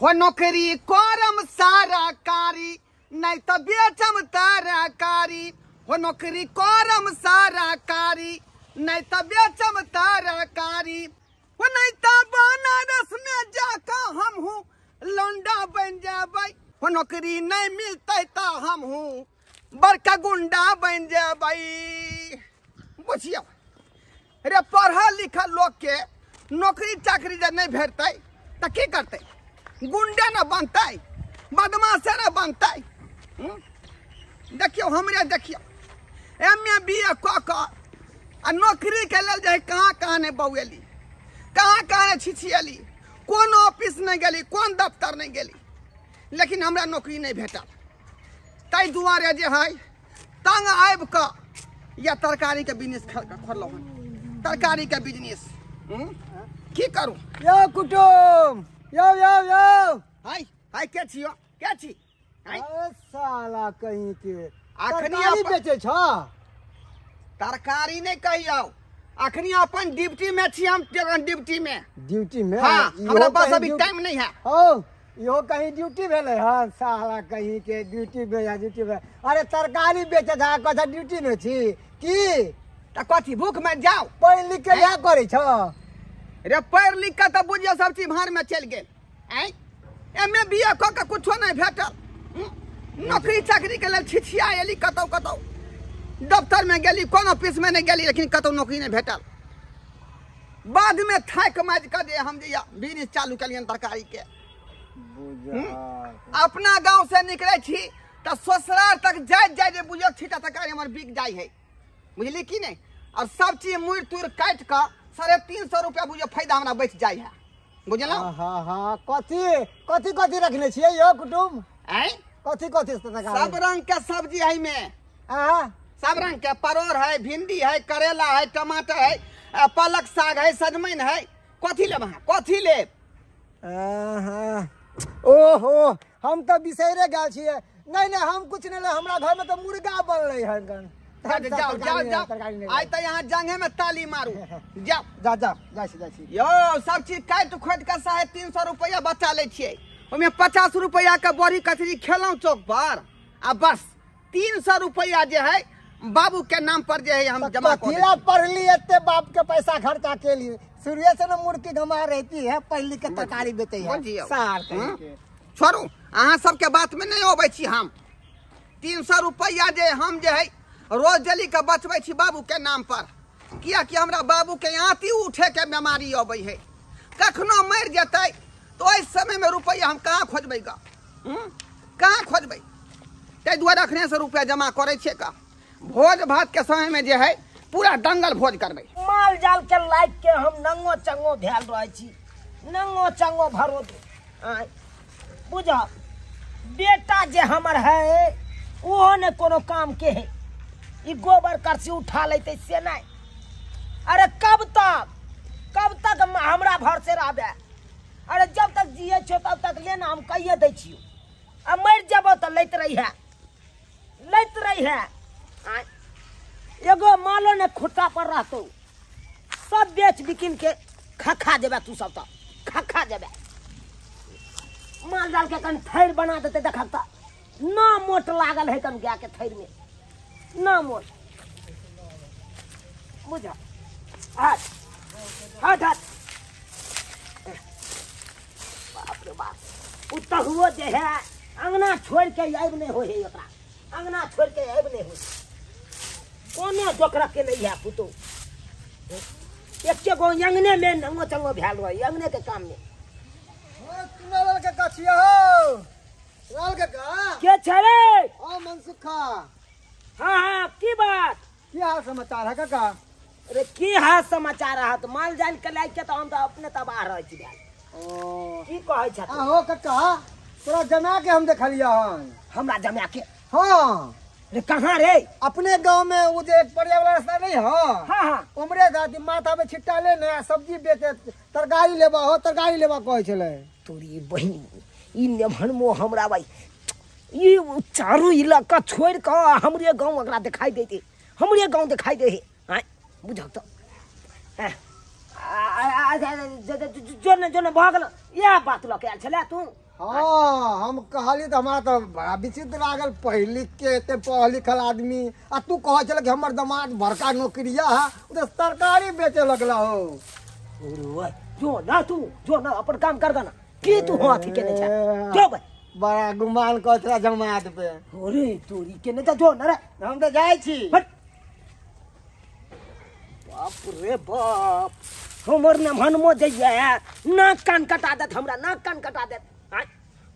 हो नौकरी करम सरकारी नहीं तो बेचम तरकारी हो नौकरी करम सरकारी नहीं तो बेचम तरकारी हो नहीं तो बनारस में जाकर हम हूँ लौंडा बन जाबै हो नौकरी नहीं मिलते तो हम हूँ बड़का गुंडा बन जाबै। बुझियो रे पढ़ल लिखल लोग के नौकरी चाकरी जब नहीं भेटतै तो की करते गुंडे न बनते बदमाश न बनते। देखियो हमरे देखियो MA BA क नौकरी के लेल जे कहाँ कहाँ नहीं बौएली कहाँ कहाँ छिछियली कौन ऑफिस नहीं गेली कौन दफ्तर नहीं गेली लेकिन हमरा नौकरी नहीं भेटल। ताहि दुआरे जे है तंग आबि क या तरकारी के बिजनेस खोललहुँ हन तरकारी के बिजनेस की करूँ। यो कुटुम यो यो यो हाय हाय के छियो के छी साला कहीं के अखनी तरकारी बेचे छ तरकारी नहीं कहियो अखनी अपन ड्यूटी में छी हम ड्यूटी में हाँ हमरा पास अभी टाइम नहीं है। ओ यो कहीं ड्यूटी भेले हां साला कहीं के ड्यूटी में अरे तरकारी बेचे था कथा ड्यूटी में छी की त कथी भूख में जाओ पढ़ लिख के क्या करे छ रे पढ़ लिख के त बुझियो सब चीज भार में चल गेल हैं MA BA क के कुछो नहीं भेटल नौकरी चाकरी के लेल छिछिया एली कतौ कतौ दफ्तर में गेली कौन ऑफिस में नहीं गेली लेकिन कतौ नौकरी नहीं भेटल। बाद में थाक माज कर दे हम जे बिजनेस चालू कलियन तरकारी के अपना गांव से निकले छी त ससुराल तक जाय जे बुझियो छीटा तरकारी हमर बिक जाय है बुझली की नहीं और सब चीज मुड़ तुड़ काट के 350 रुपया बुझियो फायदा हमरा बच जाय है बुझल। हां हां कथी कथी कथी रखने छिए यो कुटुम हैं कथी कथी तरकारी सब रंग के सब्जी है में सब रंग के परोर है भिंडी है करेला है टमाटर है पालक साग है सजमैन है कथी लेब कथी लेब। ओहो हम तो बिसरे गेल छिए नहीं नहीं हम कुछ नहीं ले हमरा घर में तो मुर्गा बनले है जाओ जाओ जाओ आज तो यहाँ जंगे में ताली मारू जाओ जा जा जासी यो सब चीज काट खोद के 350 रुपया बचा ले छिए ओमे 50 रुपया के बड़ी कचरी खेलौं चौक पर आ बस 300 रुपया जे है बाबू के नाम पर जे है हम जमा कर दिला पढ़ली एते बाप के पैसा खर्चा के लिए शुरुए से न मुर्गी गमा रहती है पहली के तरकारी बेचे है सार के छोड़ू अहाँ सबके बात में नहीं होबै छी हम 300 रुपया जे हम जे है रोज डेली के बचबै छी बाबू के नाम पर किया कि हमरा बाबू के आंती उठे के बीमारी अबै है कखनो मर जेतै तो इस समय में रुपया हम कहाँ खोजबै गा कहाँ खोजबै ताहि दुआरे अखने से रुपया जमा करे छे का भोज भात के समय में जे है पूरा दंगल भोज करबै माल जाल के लाइक के हम नंगो चंगो भेल रहे छी नंगो चंगो भरो बुझ बेटा जे हमर है ओहो ने कोनो काम के है ई गोबर करसी उठा लेते से नहीं अरे कब तक हमरा भर से रहबे अरे जब तक जिए छो तब तक लेना हम कहिए दै छियो आ मर जबो तो लैत रही है एगो मालो ने खुट्टा पर रहतो सब बेच बिकिन के खा जेबे तू सब तो खा जेबे माल जाल के कन थैर बना देते देखता ना मोट लागल है कन गाय के थैर में ना मोट बुझा हट बाप रे बाप उतर हुआ जे है अंगना छोड़ के आब नहीं हो है एकरा अंगना छोड़ के आब नहीं हो कोनो जोकरा के नहीं है पुतो एक गो अंगने में नंगो चंगो भेल रही अंगने के काम में लाल के कछिया हो लाल के छरे ओ मनसुखा हाँ की बात की हाल समाचार है काका अरे की हाल समाचार है तो माल जाल के लाइक के तो हम तो अपने तबाह रह छी ओ की कहै छ हो काका तोरा जमा के हम देखलिया हन हमरा जमा के हां रे कहां रे अपने गांव में वो जो एक पड़िया वाला रास्ता नहीं है हां उमरे दादी माथा में छिट्टा ले नया सब्जी बेचे तरकारी लेबा कहै छले तोरी बहिन ई नेभन मो हमरा भाई ये चारू इलाका छोड़ के हमरे गांव अगला दिखाई देते हमरे गांव दिखाई दे है बुझ तो जो ने भगल यह बात लके आयल छले तू। हाँ हम कहली तो हमारा तो बड़ा विचित्र लागल पढ़ लिख के एते पढ़ लिखल आदमी आ तू कह चल कि हमर दामाद बड़का नौकरिया है उ तो तरकारी बेचे लगला हो। ओए जो ना तू जो ना अपन काम कर ना की तू हाथी के ने छ जो भाई बड़ा गुमान कचरा जमात पे। अरे तोरी के ने जो ना रे हम तो जाय छी। बाप रे बाप हमर ने मनमो जइया नाक कान कटा देत हमरा नाक कान कटा देत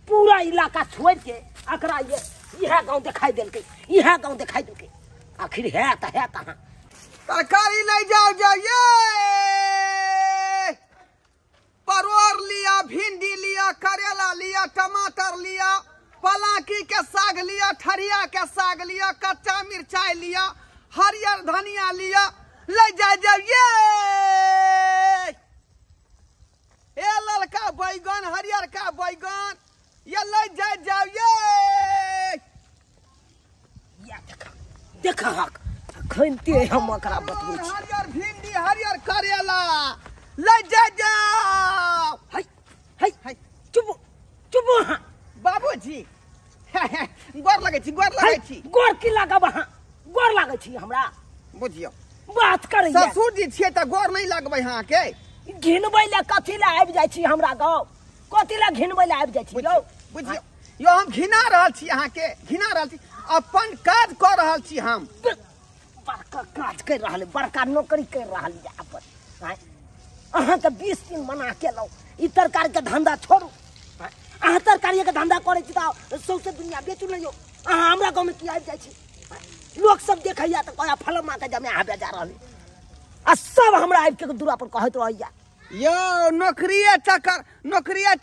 पूरा इलाका छोड़ के अकरा ये यह गांव दिखाई देलके यह गांव दिखाई देलके आखिर है कहां तरकारी ले जाओ ये परोर लिया भिंडी लिया करेला लिया टमाटर लिया पलाकी के साग लिया ठरिया के साग लिया कच्चा मिर्चाई लिया हरियर धनिया लिया ले जाओ ये ललका बैगन हरियर का बैगन ये ले जाओ या देखा हक खनते हम एकरा बतबै छी हरियर भिंडी हरियर करेला ले जाओ हाय चुप हां बाबूजी गोर लगै छी गोर की लागब हां गोर लागै छी हमरा बुझियो बात करै ससुर जी छियै त गोर नहीं लगबै हां के घिनबै ले कथि ले आबि जाइ छी हमरा गांव कथि ले घिनबै ले आबि जाइ छी यौ बुझियो यो हम घिना रहल छी अहाँ के घिना रहल छी अपन काज कर रहल छी हम बड़का काज कर रहल बड़का नौकरी कर रहल अपन अहाँ के 20 दिन मना केलौ ई तरकारी के धंधा छोड़ू अहाँ तरकारी के धंधा करे छी त सौसे दुनिया बेचू लियो अहाँ हमरा गांव में की आबि जाइ छी लोग सब देखैया त कहया फलमा के जमे आबे जा रहल आ सब हमरा आबि के दूरा पर कहत रहैया यो नौकरीए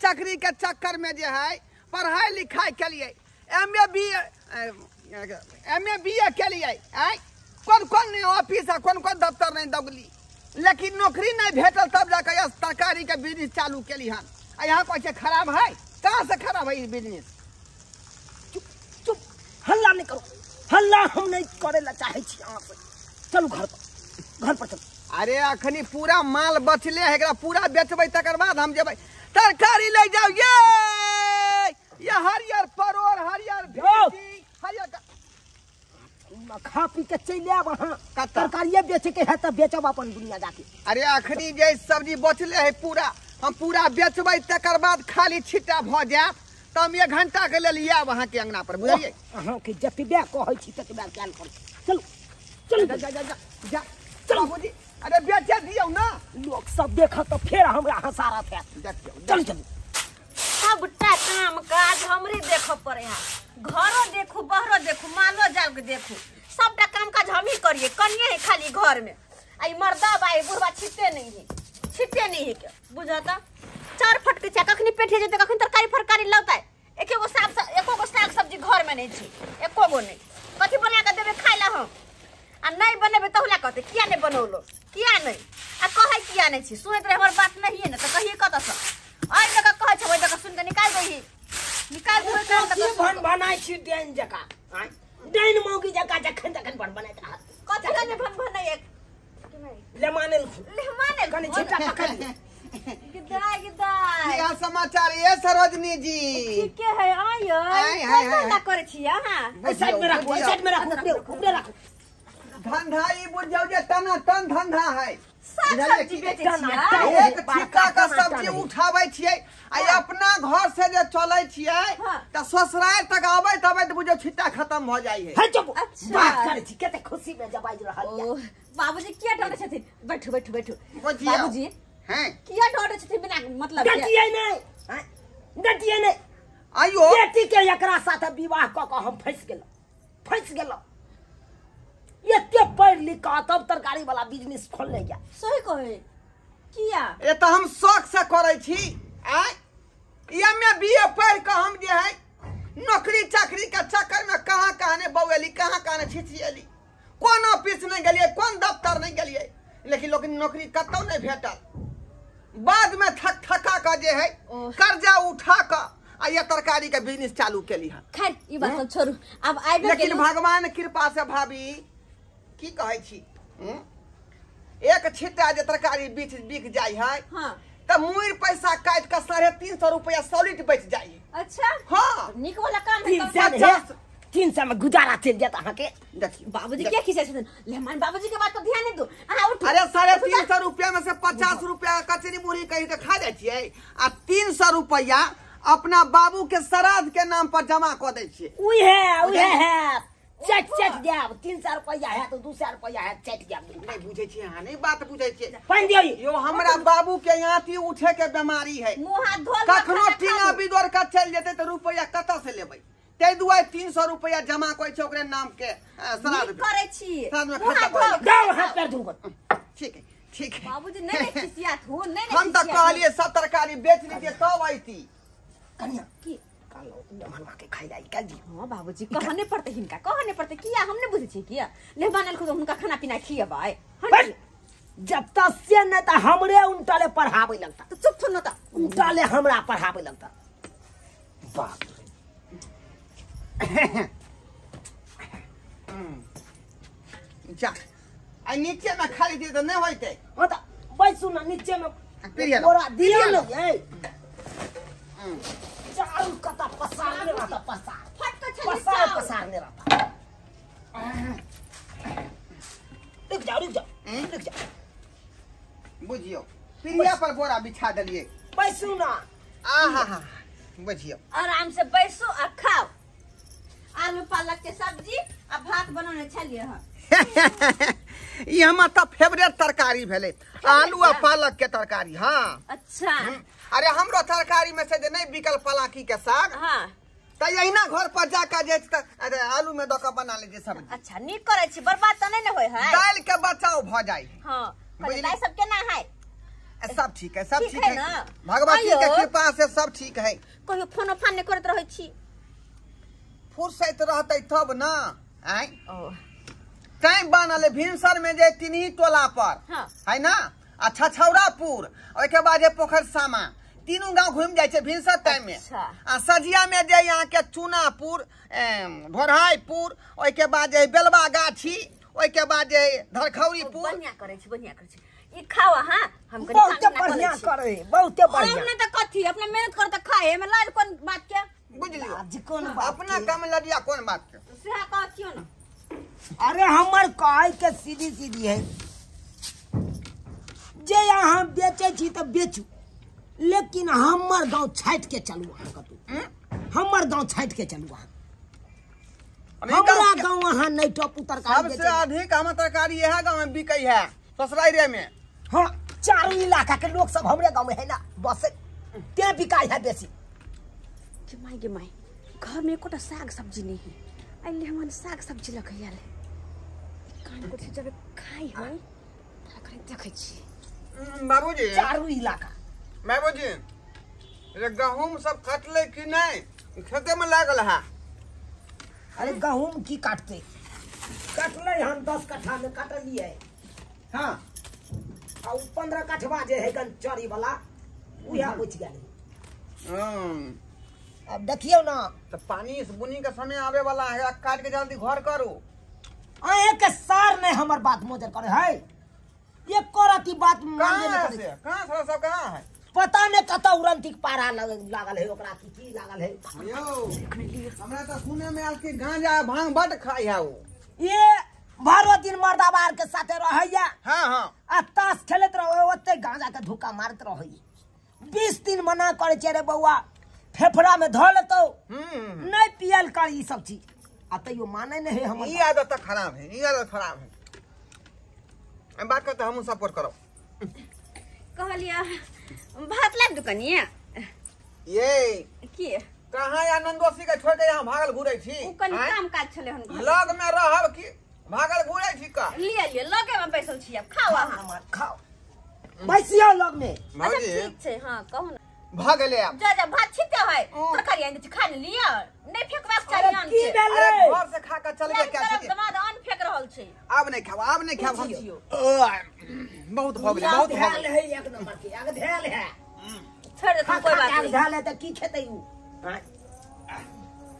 चाकरी के चक्कर में जे है पढ़ाई लिखाई के लिए एमए बीए के लिए कौन नहीं ऑफिस है कौन दफ्तर नहीं दौगली लेकिन नौकरी नहीं भेटल तब जाकर तरकारी के बिजनेस चालू केली हन यहाँ कोई खराब है कहाँ से खराब है बिजनेस चुप हल्ला नहीं करो हल्ला हम नहीं करे ला चाहे छी अहाँ से चलू घर पर चलू अरे अखनी पूरा माल बचले है एकरा पूरा बेचबै तकर बाद हम जेबै तरकारी ले जाओ ये हरियर परोर हरियर भिंडी हरियर खा पी के चल आब अहाँ तरकारिये बेचे के है त बेचब अपन दुनिया जाके अरे अखनी जे सब्जी बचले है पूरा हम पूरा बेचबै तकर बाद खाली छिट्टा भ जाए त हम 1 घंटा के लेल आब अहाँ के अंगना पर बुझलिए अहाँ के जतबे कहै छी ततबे काल कर चलू जा बाबूजी अरे बेचे दियौ ना लोग सब देखत तो फिर हमरा हंसारत है चल सबटा काम काज हमरे देखो पड़े है घरो देखू बहरो देखू मालो जाल के देखू सबटा काम काज हम ही करिए कनिए है खाली घर में आई मर्दा बाई बुढ़वा छिटे नहीं है के बुझता 4 फटके छ कखनी पेठे जेते कखनी तरकारी फरकारी लौता है एको गो साग सब्जी घर में नहीं छी एको गो नहीं कथि बना के देबे खाइला हम आ नहीं बनेबे तहुला कहते किया नहीं बनौलो किया नहीं आ कहे किया नहीं छी सुनत रहे हमर बात नहीं है ना तो कहिए कत से आई जगह कहे छ ओई जगह सुन के निकाल देही काम की भन बनाई छी डेन जका डेन मौगी जका जखन तखन भन बनाई कथि कने भन बनाई एक लेमानेल कने छिटा पकड़ गिदाई क्या समाचार ये सरोजनी जी ठीक है आयो ना करे छी हां साइड में रखो ऊपर रखो धंधा ई बुझ जाओ जे टन धंधा है सब्जी बेचे एक छिक्का का सब्जी उठाबै छियै आ अपना घर से जे चलै छियै त ससुराल तक आबै तबे त बुझो छिट्टा खत्म भ जाई है चुप बात करे छी कते खुशी में जब आज रहल बाबूजी किया डरे छथिन बैठू बुझियो बाबूजी हैं किया डरे छथिन बिना मतलब के डटिए नहीं आइयो बेटी के एकरा साथ विवाह क के हम फंस गेलो एते पढ़ लिख तब तरकारी वाला बिजनेस खोलने गया सही कहे किया ए त हम शौक से करे छी एमए बीए पढ़ के हम जे है नौकरी चाकरी के चक्कर में कहां ने बौएली कहां ने छिछिएली कोन ऑफिस नहीं गेलिए कोन दफ्तर नहीं गेलिए लेकिन नौकरी कतौ नहीं भेटल बाद में थका का जे है कर्जा उठा का आ ये तरकारी के बिजनेस चालू केली है खैर ई बात सब छोड़ू अब आइबे लेकिन भगवान कृपा से भाभी की कहै छी एक छिट्टा जे तरकारी बिक जाय है हाँ त मुर पैसा काट के 350 रुपया सॉलिड बच जाय। अच्छा हाँ निक वाला काम है 300 में गुजारा चल जाता अहाँ के। देखिए बाबूजी क्या खिसे छथिन लेहमान बाबूजी के बात पर ध्यान नहीं दो अहाँ उठो। अरे 350 रुपया में से 50 रुपया कचरी मुरही कहीं के खा जाय छियै आ 300 रुपया अपना बाबू के श्राद्ध के नाम पर जमा क दै छियै। उहे है चट जाब 300 रुपया है तो 200 रुपया है चट जाब। नहीं बुझे छियै अहाँ नहीं बात बुझे छियै। पानी दियो यो हमरा बाबू के आंती उठे के बीमारी है मुंह हाथ धो कखनो टीना बिदोर का चल जेते तो रुपया कत से लेबै ते दुआरे 300 रुपया जमा कोइ छै ओकरे नाम के श्राद्ध करे छी श्राद्ध में खर्चा कर जाओ हाथ पैर धो ठीक है बाबूजी नहीं खिसियात हो नहीं हम तो कहलिए सब तरकारी बेच लीजिए तब आईती कन्या की कालो मनवा के खाई जाई का जी। हां बाबूजी कहने पड़ते हिनका कहने पड़ते किया हमने बुझे छी किया ले बनल खुद हुनका खाना पीना खियबै जब तक से न त हमरे उनटाले पढ़ावे लगता तो चुप थो न त उनटाले हमरा पढ़ावे लगता। बाप जा आ नीचे में खाली दे तो नहीं होते होता बैसु न नीचे में पिरिया बोरा दियो न ए चारू कता पसारने रहता फट के छली पसारने रहता। रुक जाओ बुझियो पिरिया पर बोरा बिछा देलिए बैसु न आहा बुझियो आराम से बैसो आ खाओ आलू पालक के सब्जी आ भात बनाने छलिए ह ये हमार तो फेवरेट तरकारी भेले आलू आ पालक के तरकारी। हाँ अच्छा अरे हमरो तरकारी में से जे नहीं बिकल पलाकी के साग हाँ त यहिना घर पर जाकर जे अरे आलू में दक बना लीजिए सब्जी। अच्छा निक करे छी बर्बाद त नहीं न होय है दाल के बचाव भ जाए। हां बुझली? दाल सब केना है सब ठीक है सब ठीक ठीक है है ना? भगवती के आयो। कृपा से सब ठीक है। कहियो फोन फान नहीं करत रहै छी फुर्सत रहते तब ना आय ओ कहीं बनल भिनसर में जे तीनही टोला पर हाँ। है ना अच्छा छौरापुर और के बाद पोखर सामा तीनों गांव घूम जाए छे भिनसर टाइम में। अच्छा। आ सजिया में जे यहाँ के चुनापुर ढोरहाईपुर और के बाद जे बेलवा गाछी और के बाद जे धरखौरीपुर बढ़िया करे छी ई खाओ हां हम कनी बहुत बढ़िया करे बहुते बढ़िया। हमने त कथी अपने मेहनत कर त खाए में लाल कोन बात के बुझलियो आज कौन बात अपना की? कम लड़िया कौन बात के सेहा कहतियो न अरे हमर कहे के सीधी है जे यहाँ बेचे छी तो बेचू लेकिन हमर गांव छाट के चलू अहाँ कतू हमर गांव छाट के चलू अहाँ हमरा गांव अहाँ नहीं टॉप तरकारी सबसे अधिक हम तरकारी यह गांव में बिकै है ससुराल रे में। हाँ चारों इलाका के लोग सब हमरे गांव में है ना बस ते बिकाई है बेसी। गे माई घर में एकोटा साग सब्जी नहीं है आइले हमन साग सब्जी लखैया ले कान को जब खाई है तखन देखै छी बाबूजी चारों इलाका बाबूजी रे गहूम सब कटले कि नहीं खेते में लागल है। अरे गहूम की काटते काटले हम 10 कट्ठा में काटलिए। हाँ और 15 कट्ठा जे है गन चरी वाला उया बुझ गेल। अब देखियो ना तो पानी बुनी का समय आवे वाला है काट के जल्दी घर करो। एक सार ने हमर बात मोजर करे है ये करती बात मानबे कहाँ नहीं से करे। कहाँ से सब कहाँ है पता ने कता उड़ंती पारा लागल है ओकरा की लागल है। यो हमरा तो सुने में आल के गांजा भांग बड़ खाई है वो। ये भरो दिन मर्दाबार के साथे रहैया हाँ हाँ आ ताश खेलत रहो ओते गांजा के धुका मारत रहै 20 दिन मना करे छे रे बौआ फेफड़ा में धो लेतो नहीं पियल कर ई सब चीज आ तैयो माने नहीं है हम। ये आदत तो खराब है ये आदत खराब है। हम बात करते हम सपोर्ट करो कहलिया भात लाग दुकानिया ये की कहाँ या नंदोसी के छोड़ के यहाँ भागल घूरे छी उ कनी आँय? काम काज छले हन घर लग में रहब कि भागल घूरे छी का लिए लगे में बैसल छी अब खाओ अहाँ खाओ बैसियो लग में। अच्छा भाजी ठीक छे हां कहू ना भाग ले आप जा भात छिते है तरकारी आइन खा लिया नहीं फेकबाक अरे चाहिए की अन्न भेले अरे घर से खा कर चल गए क्या तरफ छी दमाद अन्न फेक रहल छै अब नहीं खाओ बुझियो। बहुत हो गया बहुत हो ध्यान गया है एक नंबर के आगे ध्यान है छोड़ दे कोई बात नहीं ध्यान है तो की खेतै उ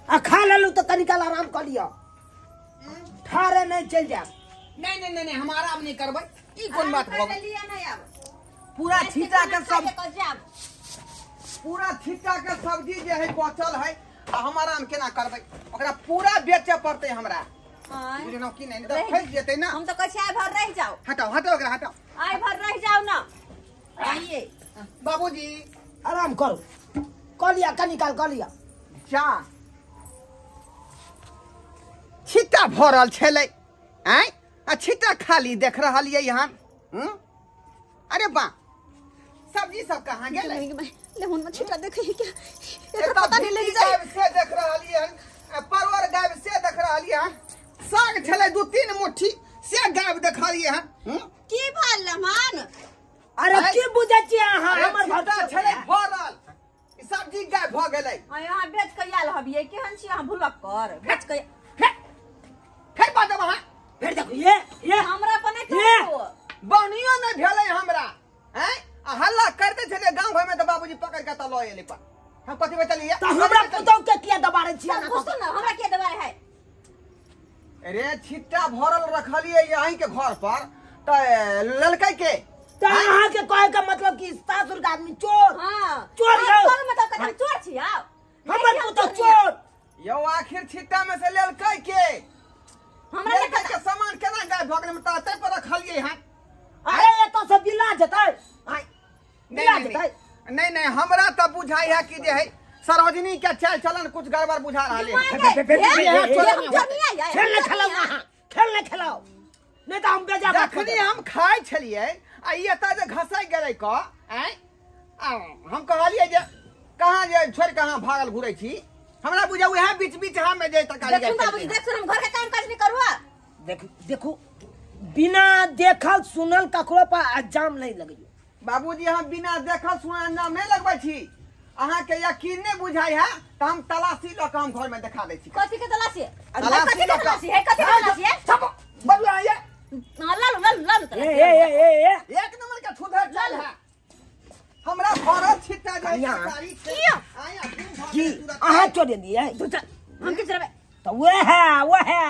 आ खा लेलू तो तनिका आराम कर लियो ठारे नहीं चल जा नहीं हम आराम नहीं करबै। ई कोन बात आराम हो करे लिया नहीं अब पूरा छिटा के सब कल जाब पूरा छिटा के सब्जी जे है बचल है आ हम आराम केना करबै ओकरा पूरा बेचे पड़ते हमरा बुझनो कि नहीं तो फंस जेतै ना। हम तो कहै छी आइ भर रह जाओ हटाओ हटाओ ओकरा हटाओ आइ भर रह जाओ ना आइए बाबूजी आराम करो कलिया का निकाल कलिया जा छिटा भरल छलै आय आ छिटा खाली देख रहल ये यहाँ अरे बा सब्जी सब कहाँ गेलै ले हुन में छिटा देखे है क्या एकर पता नहीं लग जाए से देख रहल ये परवर गायब से देख रहल ये साग छलै 2-3 मुट्ठी से गायब देख रहल ये की भाल लमान अरे की बुझै छी अहाँ हमर छिटा भट्टा छलै भरल ई सब्जी गायब भ गेलै आ यहाँ बेच के आयल हबिए केहन छी अहाँ भुलक कर बेच के फेर बात वहाँ फिर देखो ये हमरा बने ये। तो बनियो नहीं भेलै हमरा हैं आ हल्ला करते छले गांव घर में तो बाबूजी पकड़ के त ल एले पर हम कथि बचलिए तो हमरा पुतौ के किया दबारे छी सब कुछ ना हमरा के दबारे है अरे छिट्टा भरल रखलिए यहीं के घर पर त ललकै के तो अहाँ के कहे का मतलब कि सासुर का आदमी चोर हां चोर यौ चोर मतलब कथि चोर छी आओ हमर पुतौ चोर यो आखिर छिट्टा में से ललकै के हमरा के ललकै के सामान केना गायब भ गेलै त तै पर रखलिए यहाँ अरे ये तो सब बिला जतै आय बिला जतै नहीं हमरा तो बुझाई है कि जे है सरोजनी के चल चलन कुछ गड़बड़ बुझा रहले खेल न खेलाओ अहाँ खेल न खेलाओ नहीं तो हम बेजा बात जखनी हम खाए छलिए आ ई एता जे घसै गेलै क हैं हम कहलिए जे कहां जे छोड़ कहां भागल घुरै छी हमरा बुझा उहे बीच बीच हम में जे तरकारी देखो बाबूजी देख सुन हम घर के काम काज नहीं करूआ देखो बिना देखल सुनल ककरो पर इल्जाम नहीं लगाइयो बाबूजी हम बिना देखल सुनल अंजाम नहीं लगबै छी अहाँ के यकीन नहीं बुझाई है त हम तलाशी ल के हम घर में दिखा दै छी कथि के तलाशी तलाशी कथि के तलाशी है कथि के तलाशी है सब बबुआ ये लाल ए एक नंबर का छुधर चल है हमरा फरल छिट्टा जाय तरकारी किया? आया की अहाँ चोरे दिए हम के चलबे तो वो है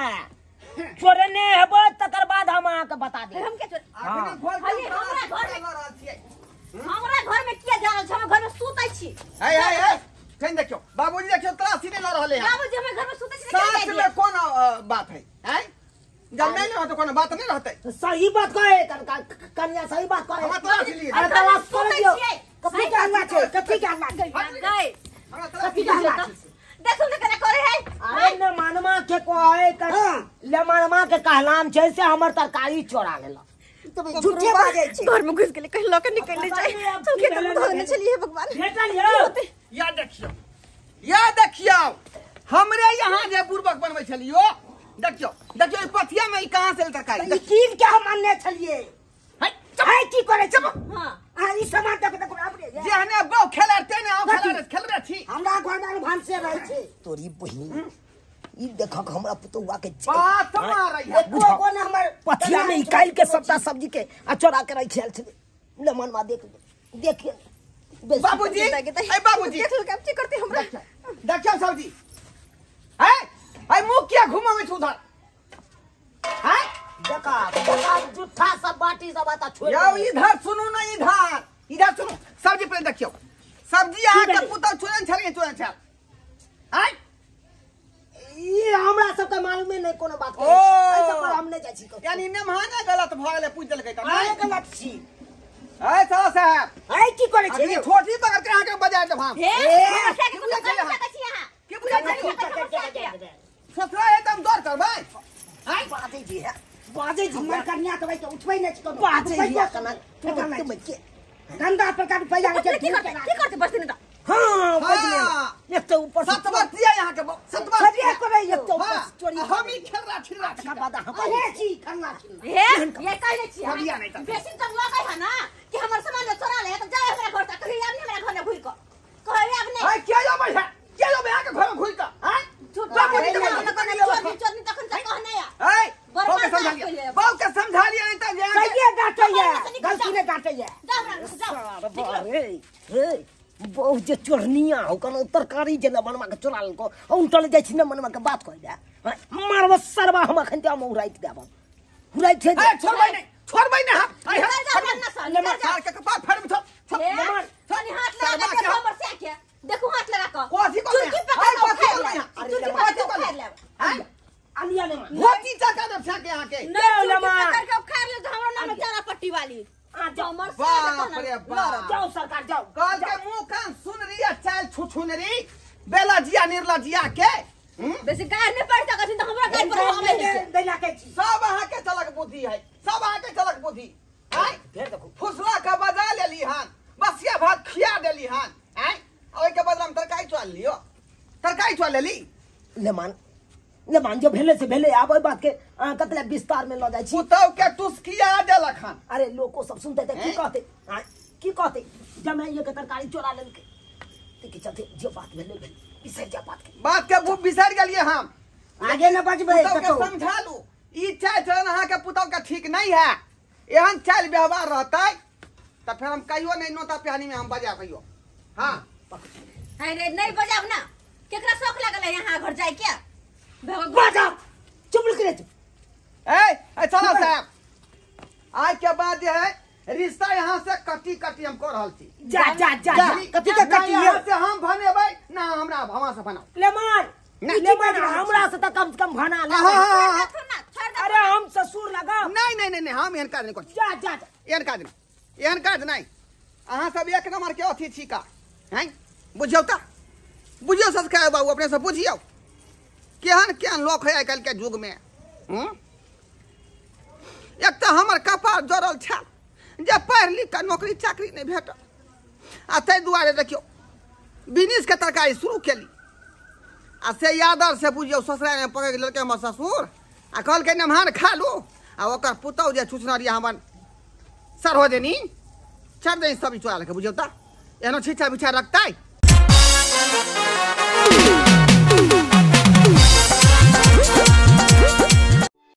चोरे ने हेबो तकर बाद हम अहाँ के बता दे हम के चोर अपना घर खाली हमरा घर में किया जानल छ हम घर में सुतै छी है कहीं देखियो बाबूजी देखियो तलाशी नहीं ल रहले हैं बाबूजी हम घर में सुतै छी साथ में कौन बात है हैं जब नहीं रहते कोनो बात नहीं रहते तो सही बात कहे कन्या सही बात कहे हम तलाशी लिए अरे तलाश कर दियो कथि के हल्ला छै कथि के हल्ला छै गए हमरा कथि तलाशी के हल्ला छै देखो न केना करे है अरे न मानमा के कहे ले मानमा के कहलाम छै से हमर तरकारी चोरा लेला झूठे बाजै छी घर में घुस गेले कहीं लके निकल जाए चल के तुम धोने चलिए भगवान भेटल यौ या देखियो हमरे यहाँ जे बुर्बक बनबै छलियो देखियो देखियो पथिया में कहां से तरकारी ई चीज के हम अन्ने छलिए है की करे छ हां आ ई सामान तक तक अपने जेहने बौ खेलते ने आ खेलबे छी हमरा घर में भान से रहै छै तोरी बहिन ई देखक हमरा पुतौआ के बात मारै है एको कोन हमर पथिया में इकाइल के सबटा सब्जी के अचोरा के रख खेल छले न मनवा देखिए बाबूजी ए बाबूजी देख लो कैप्ची करते हमरा देखियो सब्जी है आई मुंह क्या घुमावे छ उधर है देखा जुठा सब बाटी सब आता छोड़ यो इधर सुनो ना इधर सुनो सब्जी पे देखियो सब्जी यहाँ के पुतौ चुरन छल है ई हमरा सब के मालूम नहीं कोनो बात ओ। ऐसा पर हम नहीं जाय छी यानी नेमहाना गलत भ गेले पूछ देलकै त आए गलत छी ए साला साहब है की करे अभी छी छोटी पकड़ के आके बजा दे हम हे ए, के कुछ कर सकत छी यहां के बुझा ससुरा है तुम दौड़ करबै आई बाजे जी है बाजे जी हमर कन्या तो भाई के उठबै नहीं छी बाजे जी कना तुम के गंदा प्रकार पैसा के की करते बस नहीं हां बजले एक तो ऊपर सतवतिया यहाँ के सतवतिया सरिया करे एक तो ऊपर चोरी हम ही खेल रहा छिला का बाद हम अरे छी खन्ना छी हे ये कहले छी सबिया नहीं त बेसी तक लगे है ना कि हमर सामान जो चोरा ले तो जाए हमरा घर तक कहीं आब नहीं मेरा घर में घुर को कहबे अब नहीं है क्या जाबै है क्या जाबै यहाँ के घर में घुर का हैं झूठ बाबूजी तो चोरनी तखन तक कह नहीं ए बाबू के समझा लिया बाबू के समझा लिया नहीं त यहाँ सही डांटैया गलती ने डांटैया जाओ अरे हे बहुत जे चोरनिया हो कनो तरकारी जे न बनवा के चोरा ल को उनटल जाय छी न मनवा के बात कह जा मारब सरबा हम अखन ते हम उराइत देब हुराई छे छोड़ भाई नहीं हम निकल जा वरना सा निकल जा के कपार फाड़ में छोड़ तनी हाथ लगा के हमर से क्या देखो हाथ लगा को कोसी को चुटकी पकड़ के कोसी फेर ले को चुटकी पकड़ के फेर ले हैं अलिया ने मान होती चका दे फेंक के आके नहीं लमा पकड़ के फेर ले तो हमरा नाम चारा पट्टी वाली आ जाओ हमर से बाप रे बाप जाओ सरकार जाओ कल के मुंह कान सुन रही है चाल छुछुनरी बेला जिया निर्ला जिया के बेसी गार में पड़ सकत त हमरा गार पर हमें दैला के सब अहाँ के चलक बुद्धि है सब अहाँ के चलक बुद्धि हैं फेर देखो फुसला का बजा लेली हन बसिया भात खिया देली हन हैं ओइ के बदला में तरकारी चल लियो तरकारी चल लेली ले मान जो भेले से भेले आब ओइ बात के कतले विस्तार में ल जाय छी पुतौ के टुस्किया देलक हन अरे लोको सब सुनते थे की कहते जब मैं ये के तरकारी चोरा लेलके ते की चलते जो बात भेले बिसर जा बात के भूख बिसर गेलिए हम आगे न बजबे पुतौ के समझा लू ई चाल चलन अहाँ के पुतौ के ठीक नहीं है एहन चाल व्यवहार रहतै त फिर हम कहियो नहीं नोता पिहानी में हम बजा कहियो हां है रे नहीं बजाब ना केकरा शौक लागल है यहाँ घर जाए क्या बजा चुप करे तू ए चलो साहब आज के बाद जो है रिश्ता यहाँ से कटी हम कर रहल छी जा कथि के कटी यहाँ से हम भनेबै ना हमरा भवा से बनाओ ले मान हमरा से त कम से कम भना ले अरे हम ससुर लगा नहीं हम एहन काज नहीं कर जा एहन काज नहीं अहाँ सब एक नंबर के अथी छी का हैं बुझियो संस्कार बाबू अपने से बुझियो केहन लोक है आजकल के युग में एक तो हमर कपार जड़ल छल जे पढ़ लिख के नौकरी चाकरी नहीं भेटल आ ताहि दुआरे देखियो बिजनेस के तरकारी शुरू केली आ से यादर से बुझियो ससुराल में पकड़ लेलकै हमर ससुर आ कहलकै नमहान खा लू आ ओकर पुतौ जे छुछनरिया हमर सर हो देनी चढ़ दे सब चुरा लेके बुझियो त एनो छिछा बिछा रखतै